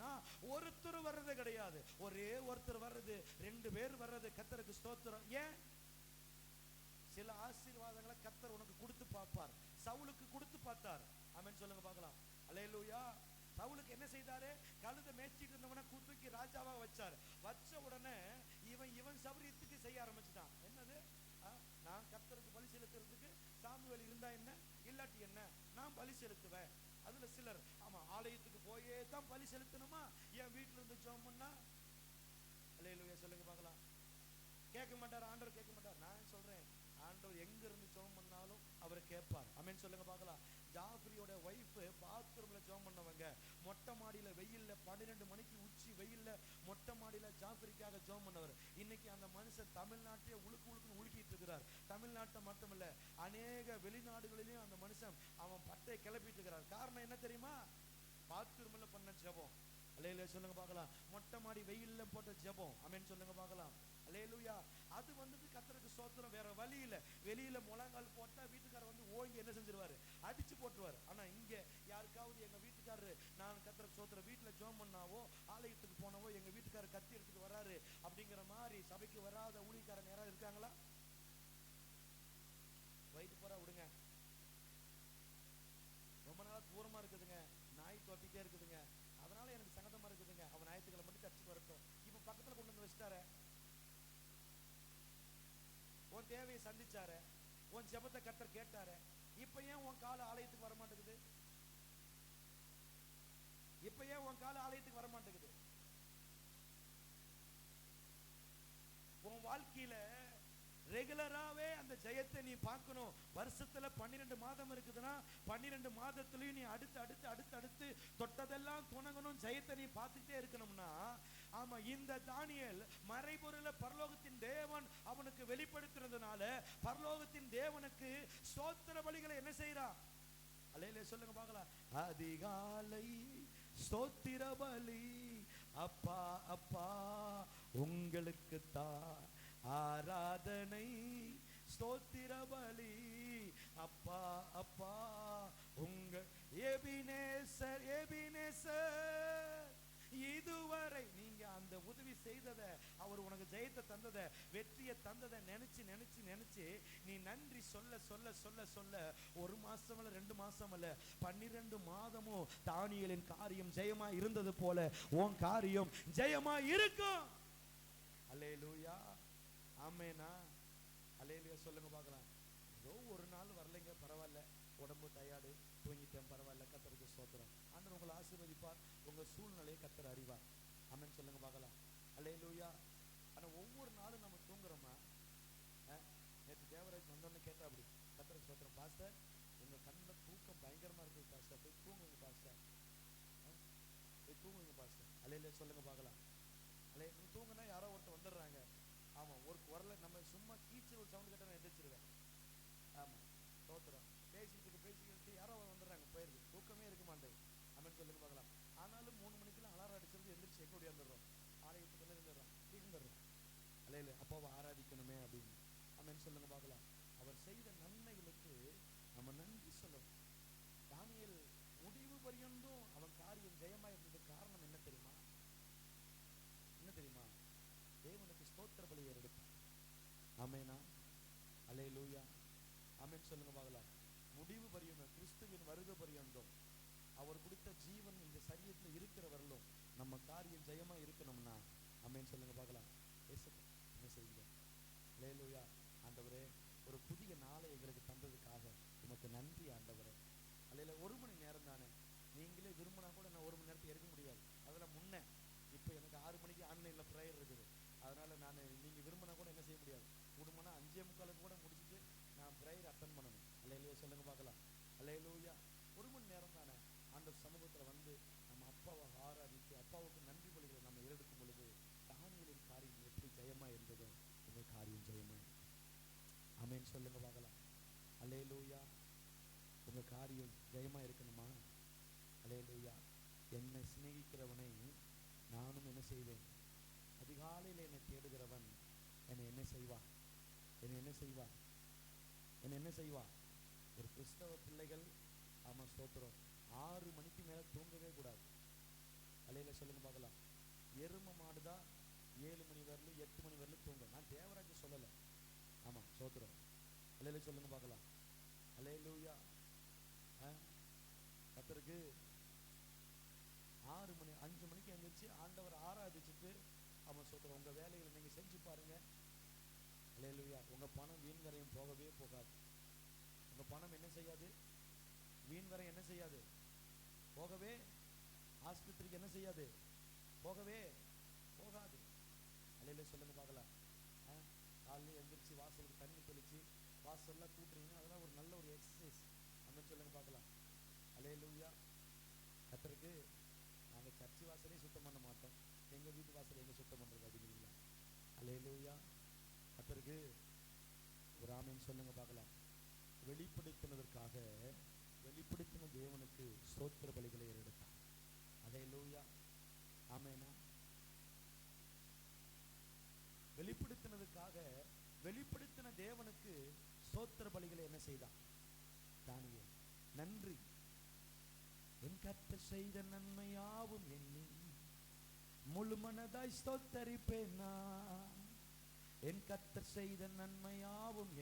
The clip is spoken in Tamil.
அப்படின்னா ஒருத்தர் வர்றது கிடையாது, ஒரே ஒருத்தர் வர்றது, 2 பேர் வர்றது. கர்த்தருக்கு ஸ்தோத்திரம். ஏன்? சில ஆசீர்வாதங்களை கர்த்தர் உனக்கு கொடுத்து பார்ப்பார். சவுலுக்கு கொடுத்து பார்த்தார். ஆமென் சொல்லுங்க பார்க்கலாம். அல்லேலூயா. சவுலுக்கு என்ன செய்தாரு? கழுதை மேய்ச்சிட்டு இருந்தவனை தூக்கி ராஜாவாக வச்சார். வச்ச உடனே இவன் சௌரியத்துக்கு செய்ய ஆரம்பிச்சுட்டான். என்னது? நான் கர்த்தருக்கு பலி செலுத்துறதுக்கு சாமுவேல் இருந்தா என்ன, இல்லாட்டி என்ன, நான் பலி செலுத்துவேன். அதுல சிலர் ஆமா ஆலயத்துக்கு போயே தான் பலி செலுத்தணுமா, என் வீட்டுல இருந்து ஜெபம் பண்ணா? அல்லேலூயா சொல்லுங்க பார்க்கலாம். கேட்க மாட்டார் ஆண்டவர், கேட்க மாட்டார். நான் சொல்றேன், ஆண்டவர் எங்க இருந்து ஜெபம் பண்ணாலும் அவர் கேட்பார். ஆமென் சொல்லுங்க பார்க்கலாம். ஜாஃப்ரியோட வைஃப் பாத்ரூம்ல ஜெபம் பண்ணவங்க, மொட்டை மாடியில வெயில்ல 12 மணிக்கு உச்சி வெயில்ல மொட்டை மாடியில ஜாஃப்ரிக்காக ஜெபம் பண்ணவர். இன்னைக்கு அந்த மனுஷன் தமிழ்நாட்டையே உழுக்குன்னு உலுக்கிட்டு இருக்கிறார். தமிழ்நாட்டை மட்டும் இல்ல, அநேக வெளிநாடுகளிலும் அந்த மனுஷன் அவன் பட்டை கிளப்பிட்டு இருக்கிறார். காரணம் என்ன தெரியுமா? பாத்ரூம்ல பண்ண ஜெபம். அல்லேலூயா சொல்லுங்க பார்க்கலாம். மொட்டை மாடி வெயில்ல போட்ட ஜெபம். ஆமென் சொல்லுங்க பார்க்கலாம். அல்லேலூயா. அது வந்துட்டு கர்த்தருக்கு ஸ்தோத்திரம். வேற வழி இல்ல. வெளியில முழங்கால் போட்டா வீட்டுக்காரர் வந்து ஓங்கி என்ன செஞ்சிருவாரு? அடிச்சு போட்டுருவாரு. ஆனா இங்க யாருக்காவது எங்க வீட்டுக்காரரு நான் கர்த்தருக்கு ஸ்தோத்திரம் வீட்டுல ஜெபம் பண்ணாவோ ஆலயத்துக்கு போனவோ எங்க வீட்டுக்காரர் கத்தி எடுத்துட்டு வராரு அப்படிங்கிற மாதிரி சபைக்கு வராத ஊழியக்காரன் யாராவது இருக்காங்களா? வயிற்று போறா விடுங்க. ரொம்ப நாளா தூரமா இருக்குதுங்க, நாய் தொட்டிட்டே இருக்குதுங்க, அதனால எனக்கு சங்கடமா இருக்குதுங்க. அவன் ஞாயிற்றுக்கிழமை மட்டும் சர்ச்சுக்கு வரட்டும். இப்ப பக்கத்துல கொண்டு வந்து வச்சுட்டாரு, உன் தேவையை சந்திச்சாரு, உன் ஜெபத்தை கர்த்தர் கேட்டாரு. இப்ப ஏன் உன் கால ஆலயத்துக்கு வர மாட்டேங்குது? இப்ப ஏன் உன் கால ஆலயத்துக்கு வர மாட்டேங்குது? உன் வாழ்க்கையில ரெகுலராவே அந்த ஜெயத்தை நீ பார்க்கணும். வருஷத்துல 12 மாதம் இருக்குதுன்னா 12 மாதத்துலயும் நீ அடுத்து தொட்டதெல்லாம் துணங்கணும், ஜெயத்தை நீ பார்த்துட்டே இருக்கணும்னா, ஆமா இந்த தானியேல் மறைபொருள பரலோகத்தின் தேவன் அவனுக்கு வெளிப்படுத்துறதுனால பரலோகத்தின் தேவனுக்கு ஸ்தோத்திர பலிகளை என்ன செய்யறான்? அல்லேலூயா சொல்லுங்க பார்க்கலாம். அதிகாலை ஸ்தோத்திர பலி அப்பா அப்பா உங்களுக்கு தான் ஆராதனை, ஸ்தோத்திர பலி அப்பா அப்பா உங்க எபினேசர் எபினேசர். இதுவரை நீங்க அந்த உதவி செய்தத, அவர் உனக்கு ஜெயத்தை தந்தத, வெற்றியை தந்தத நினைச்சு நினைச்சு நினைச்சு நீ நன்றி சொல்ல சொல்ல சொல்ல சொல்ல 1 மாசம் இல்ல 2 மாசம் இல்ல 12 மாதமும் தானியேலின் காரியம் ஜெயமா இருந்தது போல உன் காரியம் ஜெயமா இருக்கும். அல்லேலூயா. ஆமெனா. அல்லேலூயா சொல்லுங்க பார்க்கலாம். ஏதோ ஒரு நாள் வரலைங்க, பரவாயில்ல, உடம்பு டயர்டு, தூங்கிட்டேன், பரவாயில்ல, கர்த்தருக்கு ஸ்தோத்திரம். ஆண்டவர் உங்களை ஆசீர்வதிப்பார். உங்க சூழ்நிலையை கர்த்தர் அறிவார். ஆமென் சொல்லுங்க பார்க்கலாம். அல்லேலூயா. ஆனா ஒவ்வொரு நாளும் நம்ம தூங்குறோமா? நேற்று தேவராஜ் வந்தோன்னு கேட்டா அப்படி, கர்த்தருக்கு ஸ்தோத்திரம் பாஸ்டர், உங்க கண்ணுல தூக்கம் பயங்கரமா இருக்குது பாஸ்டர், போய் தூங்குங்க பாஸ்டர், போய் தூங்குங்க பாஸ்டர். அல்லேலூயா சொல்லுங்க பார்க்கலாம். நீ தூங்குனா யாரோ ஒருத்தர் வந்துடுறாங்க. ஆமா, ஒரு குரல நம்ம சும்மா கீச்சு ஒரு சவுண்ட் கேட்டா நான் எந்திரிச்சிருவேன். ஆமா ஸ்தோத்திரம். பேசிக்கிட்டு யாரோ வந்துடுறாங்க, போயிருக்கு, தூக்கமே இருக்க மாட்டேன். ஆமென் சொல்லுங்க பார்க்கலாம். ஆனாலும் 3 மணிக்கெல்லாம் அலாரம் அடிச்சிருந்து எந்திரிச்சு எங்க ஓடியாந்துடுறோம், ஆலயத்துக்கு இருந்துடுறோம். அல்லேலூயா. அப்பாவை ஆராதிக்கணுமே அப்படின்னு. ஆமென் சொல்லுங்க பார்க்கலாம். அவர் செய்த நன்மைகளுக்கு நம்ம நன்றி சொல்லணும். தானியேல் முடிவு பரியந்தும் அவன் காரியம் ஜெயமா இருந்தது. காரணம் என்ன தெரியுமா? என்ன தெரியுமா? தேவனுக்கு ஸ்தோத்திர பலியை எடுத்தான். ஆமெனா. அல்லேலூயா. ஆமென் சொல்லுங்க பார்க்கலாம். முடிவு பரியந்தம், கிறிஸ்துவின் வருகை பரியந்தம் அவர் கொடுத்த ஜீவன் இந்த சரீரத்தில் இருக்கிற வரலும் நம்ம காரியம் ஜெயமா இருக்கணும்னா, ஆமென் சொல்லுங்க பார்க்கலாம். என்ன செய்யுங்க? அல்லேலூயா. ஆண்டவரே, ஒரு புதிய நாளை எங்களுக்கு தந்ததுக்காக உமக்கு நன்றி ஆண்டவரே. அல்லேலூயா. 1 மணி நேரம் தானே, நீங்களே விரும்பினா கூட நான் 1 மணி நேரத்துக்கு எடுக்க முடியாது. அதெல்லாம் முன்ன இப்போ எனக்கு 6 மணிக்கு ஆன்லைன்ல ப்ரேயர் இருக்குது. அதனால நான் நீங்க விரும்பினா கூட என்ன செய்ய முடியாது. குடும்பம்னா 5:45 கூட முடிச்சுட்டு நான் ப்ரேயர் அட்டன் பண்ணணும். அல்லேலூயா சொல்லுங்க பார்க்கலாம். அல்லேலூயா. 1 மணி நேரம் தானே ஆண்டவர் சமூகத்துல வந்து நம்ம அப்பாவை ஆராதித்து அப்பாவுக்கு நன்றி பலிகளை நம்ம எடுக்கும் பொழுது தானியேலின் காரியம் எப்படி ஜெயமா இருந்ததோ உங்க காரியம் ஜெயமா இருக்கு. ஆமென் சொல்லுங்க பார்க்கலாம். அல்லேலூயா. உங்க காரியம் ஜெயமா இருக்கணுமா? அல்லேலூயா. என்னை சிநேகிக்கிறவனை நானும் என்ன செய்வேன்? அதிகாலையில் என்னை தேடுகிறவன் என்னை என்ன செய்வா? என்னை என்ன செய்வா? என்னை என்ன செய்வா? ஒரு கிறிஸ்தவ பிள்ளைகள், ஆமா ஸ்தோத்திரம், 6 மணிக்கு மேல தூங்கவே கூடாது. அல்லேலூயா சொல்லுங்க பார்க்கலாம். எரும மாடுதான் 7 மணி வரலும் 8 மணி வரலும் தூங்கும். நான் தேவராஜ சொல்லல. ஆமா, சோத்திரம். அல்லேலூயா சொல்லுங்க பார்க்கலாம். அல்லேலூயா. கர்த்தருக்கு 6 மணி 5 மணிக்கு எழுந்திரிச்சு ஆண்டவர் ஆராதிச்சுட்டு, ஆமா சோத்திரம், உங்க வேலைகளை நீங்க செஞ்சு பாருங்க. அல்லேலூயா. உங்க பணம் வீண் வரையும் போகவே போகாது. உங்க பணம் என்ன செய்யாது? வீண் வரை என்ன செய்யாது? போகவே. ஆஸ்பத்திரிக்கு என்ன செய்யாது? போகவே போகாது. அல்லேலூயா சொல்லுங்க பார்க்கலாம். காலையில் எழுந்திரிச்சு வாசலுக்கு தண்ணி தெளிச்சு வாசல்லாம் கூட்டுறீங்க, அதெல்லாம் ஒரு நல்ல ஒரு எக்ஸசைஸ். அந்த சொல்லுங்க பார்க்கலாம். அல்லேலூயா. கர்த்தருக்கு நாங்கள் சர்ச்சு வாசலே சுத்தம் பண்ண மாட்டோம், எங்கள் வீட்டு வாசலை எங்கே சுத்தம் பண்ணுறது அப்படிங்கிறீங்களா? அல்லேலூயா. கர்த்தருக்கு ஒரு ஆமேன் சொல்லுங்க பார்க்கலாம். வெளிப்படுத்தினதற்காக வெளிப்படுத்தின தேவனுக்கு ஸ்தோத்திர பலிகளை ஏறெடுத்தார். அல்லேலூயா. ஆமேனா. வெளிப்படுத்தினதுக்காக வெளிப்படுத்தின தேவனுக்கு ஸ்தோத்திர பலிகளை என்ன செய்தான்? தானியேல் நன்றி. என் கர்த்தர் செய்த நன்மையாவும் எண்ணி முழு மனதாய் ஸ்தோத்தரிப்பேன் நான். என் கர்த்தர் செய்த நன்மையாவும்